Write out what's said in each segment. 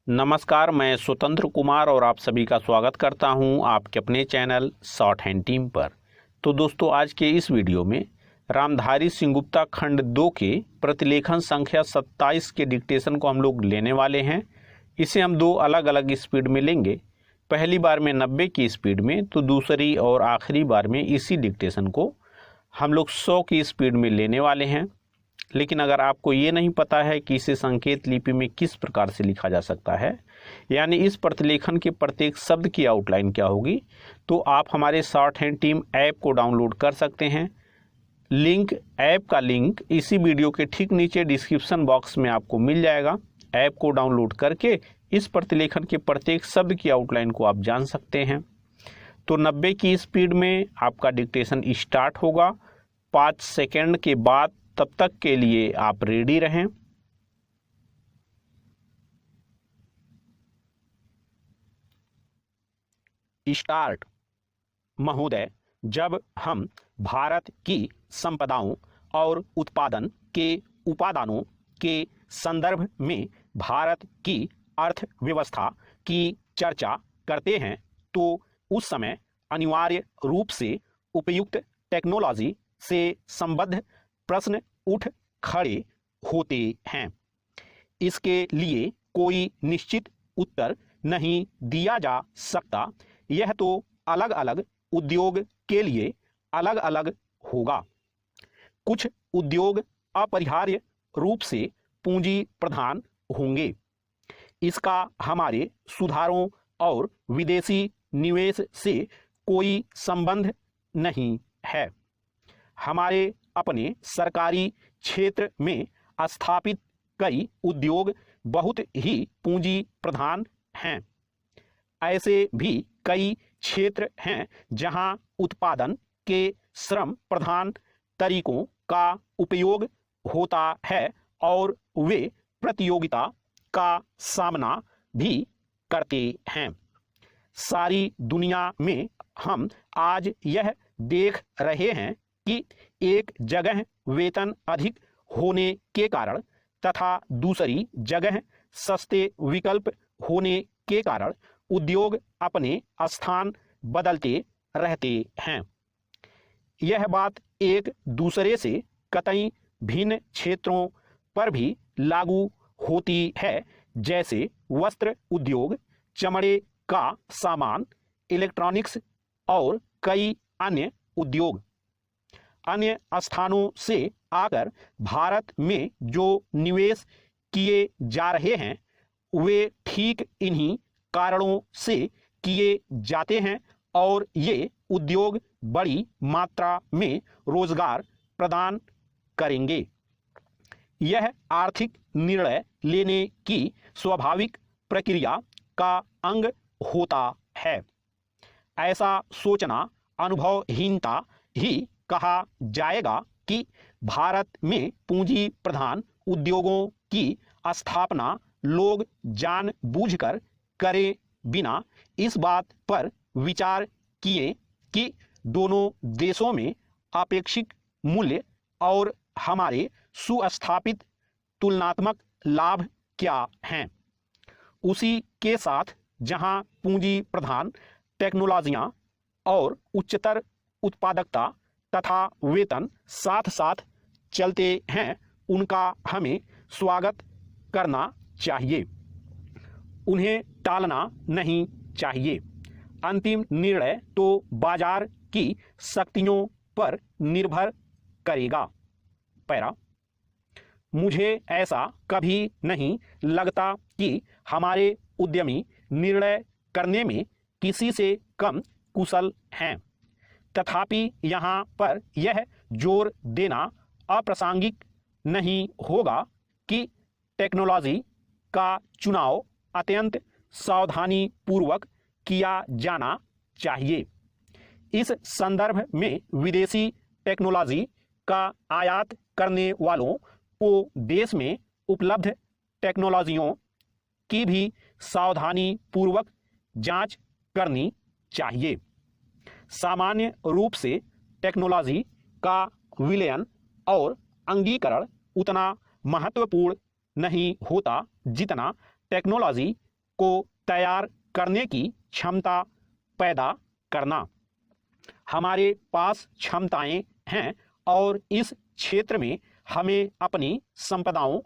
नमस्कार, मैं स्वतंत्र कुमार और आप सभी का स्वागत करता हूं आपके अपने चैनल शॉर्ट हैंड टीम पर। तो दोस्तों, आज के इस वीडियो में रामधारी सिंह गुप्ता खंड 2 के प्रतिलेखन संख्या 27 के डिक्टेशन को हम लोग लेने वाले हैं। इसे हम दो अलग अलग स्पीड में लेंगे, पहली बार में 90 की स्पीड में, तो दूसरी और आखिरी बार में इसी डिक्टेशन को हम लोग 100 की स्पीड में लेने वाले हैं। लेकिन अगर आपको ये नहीं पता है कि इसे संकेत लिपि में किस प्रकार से लिखा जा सकता है, यानी इस प्रतिलेखन के प्रत्येक शब्द की आउटलाइन क्या होगी, तो आप हमारे शॉर्ट हैंड टीम ऐप को डाउनलोड कर सकते हैं। ऐप का लिंक इसी वीडियो के ठीक नीचे डिस्क्रिप्शन बॉक्स में आपको मिल जाएगा। ऐप को डाउनलोड करके इस प्रतिलेखन के प्रत्येक शब्द की आउटलाइन को आप जान सकते हैं। तो 90 की स्पीड में आपका डिक्टेशन स्टार्ट होगा 5 सेकेंड के बाद। तब तक के लिए आप रेडी रहें। स्टार्ट। महोदय, जब हम भारत की संपदाओं और उत्पादन के उपादानों के संदर्भ में भारत की अर्थव्यवस्था की चर्चा करते हैं तो उस समय अनिवार्य रूप से उपयुक्त टेक्नोलॉजी से संबद्ध प्रश्न उठ खड़े होते हैं। इसके लिए कोई निश्चित उत्तर नहीं दिया जा सकता। यह तो अलग अलग उद्योग के लिए अलग अलग होगा। कुछ उद्योग अपरिहार्य रूप से पूंजी प्रधान होंगे। इसका हमारे सुधारों और विदेशी निवेश से कोई संबंध नहीं है। हमारे अपने सरकारी क्षेत्र में स्थापित कई उद्योग बहुत ही पूंजी प्रधान हैं। ऐसे भी कई क्षेत्र हैं जहां उत्पादन के श्रम प्रधान तरीकों का उपयोग होता है और वे प्रतियोगिता का सामना भी करते हैं। सारी दुनिया में हम आज यह देख रहे हैं कि एक जगह वेतन अधिक होने के कारण तथा दूसरी जगह सस्ते विकल्प होने के कारण उद्योग अपने स्थान बदलते रहते हैं। यह बात एक दूसरे से कतई भिन्न क्षेत्रों पर भी लागू होती है, जैसे वस्त्र उद्योग, चमड़े का सामान, इलेक्ट्रॉनिक्स और कई अन्य उद्योग। अन्य स्थानों से आकर भारत में जो निवेश किए जा रहे हैं वे ठीक इन्हीं कारणों से किए जाते हैं और ये उद्योग बड़ी मात्रा में रोजगार प्रदान करेंगे। यह आर्थिक निर्णय लेने की स्वाभाविक प्रक्रिया का अंग होता है। ऐसा सोचना अनुभवहीनता ही कहा जाएगा कि भारत में पूंजी प्रधान उद्योगों की स्थापना लोग जानबूझकर करे बिना इस बात पर विचार किए कि दोनों देशों में अपेक्षित मूल्य और हमारे सुस्थापित तुलनात्मक लाभ क्या हैं। उसी के साथ जहां पूंजी प्रधान टेक्नोलॉजियां और उच्चतर उत्पादकता तथा वेतन साथ साथ चलते हैं, उनका हमें स्वागत करना चाहिए, उन्हें टालना नहीं चाहिए। अंतिम निर्णय तो बाजार की शक्तियों पर निर्भर करेगा। पैरा, मुझे ऐसा कभी नहीं लगता कि हमारे उद्यमी निर्णय करने में किसी से कम कुशल हैं। तथापि यहाँ पर यह जोर देना अप्रासंगिक नहीं होगा कि टेक्नोलॉजी का चुनाव अत्यंत सावधानी पूर्वक किया जाना चाहिए। इस संदर्भ में विदेशी टेक्नोलॉजी का आयात करने वालों को देश में उपलब्ध टेक्नोलॉजियों की भी सावधानी पूर्वक जांच करनी चाहिए। सामान्य रूप से टेक्नोलॉजी का विलयन और अंगीकरण उतना महत्वपूर्ण नहीं होता जितना टेक्नोलॉजी को तैयार करने की क्षमता पैदा करना। हमारे पास क्षमताएं हैं और इस क्षेत्र में हमें अपनी संपदाओं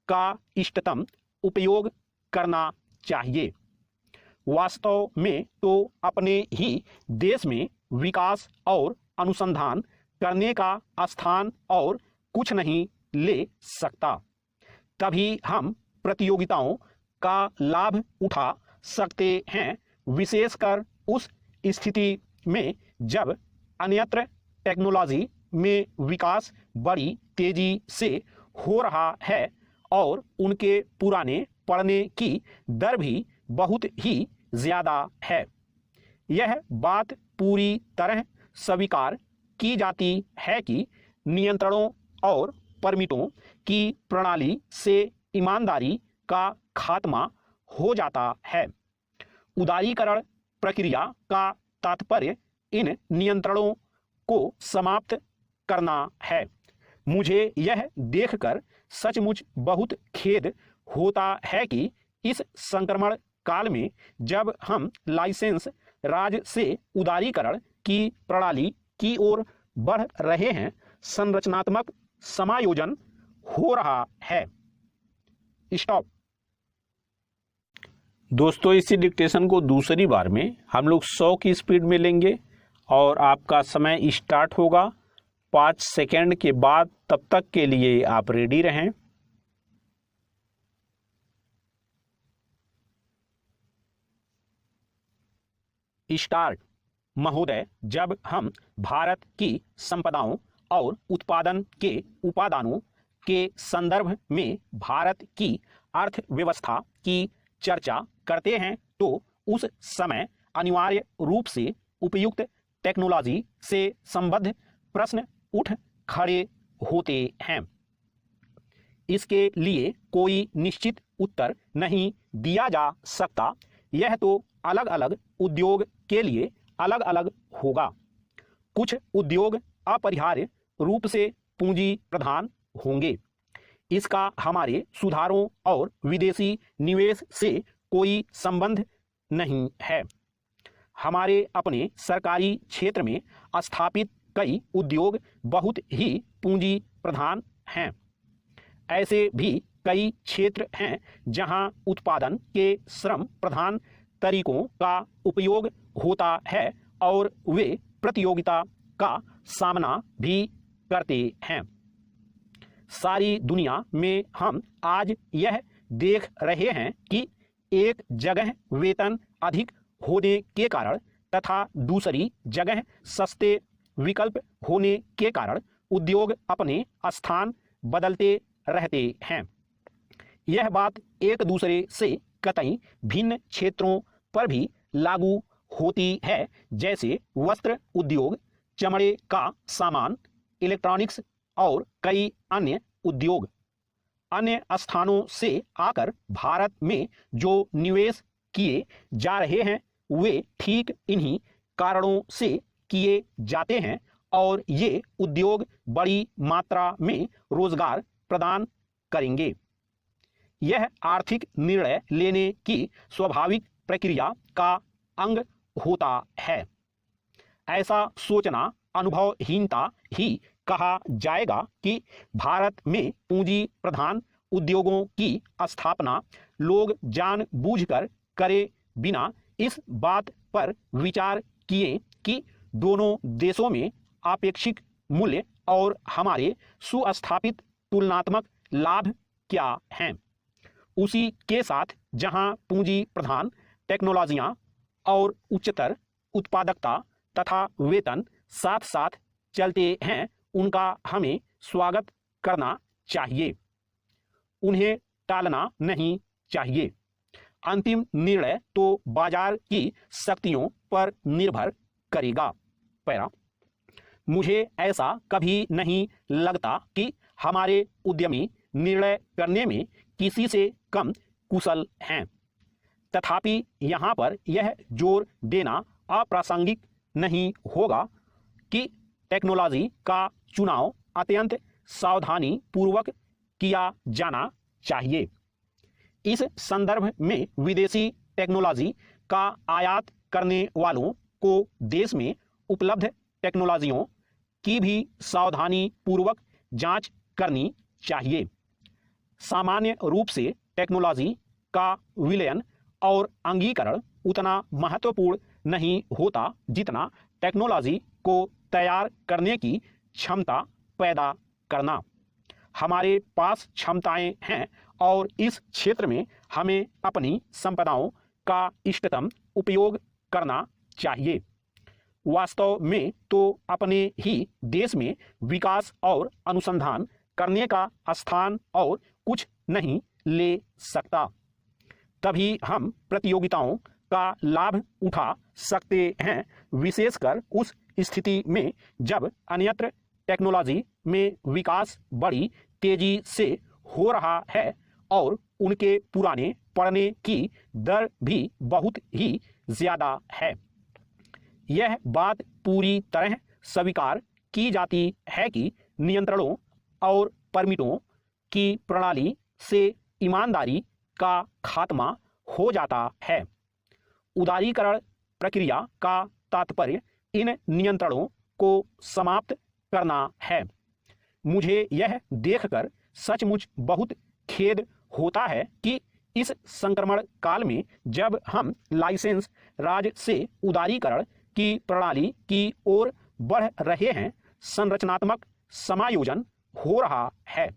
का इष्टतम उपयोग करना चाहिए। वास्तव में तो अपने ही देश में विकास और अनुसंधान करने का स्थान और कुछ नहीं ले सकता। तभी हम प्रतियोगिताओं का लाभ उठा सकते हैं, विशेषकर उस स्थिति में जब अन्यत्र टेक्नोलॉजी में विकास बड़ी तेजी से हो रहा है और उनके पुराने पड़ने की दर भी बहुत ही ज़्यादा है। यह बात पूरी तरह स्वीकार की जाती है कि नियंत्रणों और परमिटों की प्रणाली से ईमानदारी का खात्मा हो जाता है। उदारीकरण प्रक्रिया का तात्पर्य इन नियंत्रणों को समाप्त करना है। मुझे यह देखकर सचमुच बहुत खेद होता है कि इस संक्रमण काल में जब हम लाइसेंस राज से उदारीकरण की प्रणाली की ओर बढ़ रहे हैं, संरचनात्मक समायोजन हो रहा है। स्टॉप। दोस्तों, इसी डिक्टेशन को दूसरी बार में हम लोग 100 की स्पीड में लेंगे और आपका समय स्टार्ट होगा 5 सेकंड के बाद। तब तक के लिए आप रेडी रहें। स्टार्ट। महोदय, जब हम भारत की संपदाओं और उत्पादन के उपादानों के संदर्भ में भारत की अर्थव्यवस्था की चर्चा करते हैं तो उस समय अनिवार्य रूप से उपयुक्त टेक्नोलॉजी से संबद्ध प्रश्न उठ खड़े होते हैं। इसके लिए कोई निश्चित उत्तर नहीं दिया जा सकता। यह तो अलग अलग उद्योग के लिए अलग अलग होगा। कुछ उद्योग अपरिहार्य रूप से पूंजी प्रधान होंगे। इसका हमारे सुधारों और विदेशी निवेश से कोई संबंध नहीं है। हमारे अपने सरकारी क्षेत्र में स्थापित कई उद्योग बहुत ही पूंजी प्रधान हैं। ऐसे भी कई क्षेत्र हैं जहां उत्पादन के श्रम प्रधान तरीकों का उपयोग होता है और वे प्रतियोगिता का सामना भी करते हैं। सारी दुनिया में हम आज यह देख रहे हैं कि एक जगह वेतन अधिक होने के कारण तथा दूसरी जगह सस्ते विकल्प होने के कारण उद्योग अपने स्थान बदलते रहते हैं। यह बात एक दूसरे से कतई भिन्न क्षेत्रों पर भी लागू होती है, जैसे वस्त्र उद्योग, चमड़े का सामान, इलेक्ट्रॉनिक्स और कई अन्य उद्योग। अन्य स्थानों से आकर भारत में जो निवेश किए जा रहे हैं वे ठीक इन्हीं कारणों से किए जाते हैं और ये उद्योग बड़ी मात्रा में रोजगार प्रदान करेंगे। यह आर्थिक निर्णय लेने की स्वाभाविक प्रक्रिया का अंग होता है। ऐसा सोचना अनुभवहीनता ही कहा जाएगा कि भारत में पूंजी प्रधान उद्योगों की स्थापना लोग जानबूझकर करे बिना इस बात पर विचार किए कि दोनों देशों में आपेक्षिक मूल्य और हमारे सुस्थापित तुलनात्मक लाभ क्या हैं। उसी के साथ जहां पूंजी प्रधान टेक्नोलॉजियां और उच्चतर उत्पादकता तथा वेतन साथ साथ चलते हैं, उनका हमें स्वागत करना चाहिए, उन्हें टालना नहीं चाहिए। अंतिम निर्णय तो बाजार की शक्तियों पर निर्भर करेगा। पैरा। मुझे ऐसा कभी नहीं लगता कि हमारे उद्यमी निर्णय करने में किसी से कम कुशल हैं। तथापि यहाँ पर यह जोर देना अप्रासंगिक नहीं होगा कि टेक्नोलॉजी का चुनाव अत्यंत सावधानी पूर्वक किया जाना चाहिए। इस संदर्भ में विदेशी टेक्नोलॉजी का आयात करने वालों को देश में उपलब्ध टेक्नोलॉजियों की भी सावधानी पूर्वक जांच करनी चाहिए। सामान्य रूप से टेक्नोलॉजी का विलयन और अंगीकरण उतना महत्वपूर्ण नहीं होता जितना टेक्नोलॉजी को तैयार करने की क्षमता पैदा करना। हमारे क्षमताएं हैं और इस क्षेत्र में हमें अपनी संपदाओं का इष्टतम उपयोग करना चाहिए। वास्तव में तो अपने ही देश में विकास और अनुसंधान करने का स्थान और कुछ नहीं ले सकता। तभी हम प्रतियोगिताओं का लाभ उठा सकते हैं, विशेषकर उस स्थिति में जब अन्यत्र टेक्नोलॉजी में विकास बड़ी तेजी से हो रहा है और उनके पुराने पड़ने की दर भी बहुत ही ज्यादा है। यह बात पूरी तरह स्वीकार की जाती है कि नियंत्रणों और परमिटों की प्रणाली से ईमानदारी का खात्मा हो जाता है। उदारीकरण प्रक्रिया का तात्पर्य इन नियंत्रणों को समाप्त करना है। मुझे यह देखकर सचमुच बहुत खेद होता है कि इस संक्रमण काल में जब हम लाइसेंस राज से उदारीकरण की प्रणाली की ओर बढ़ रहे हैं, संरचनात्मक समायोजन हो रहा है।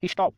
स्टॉप।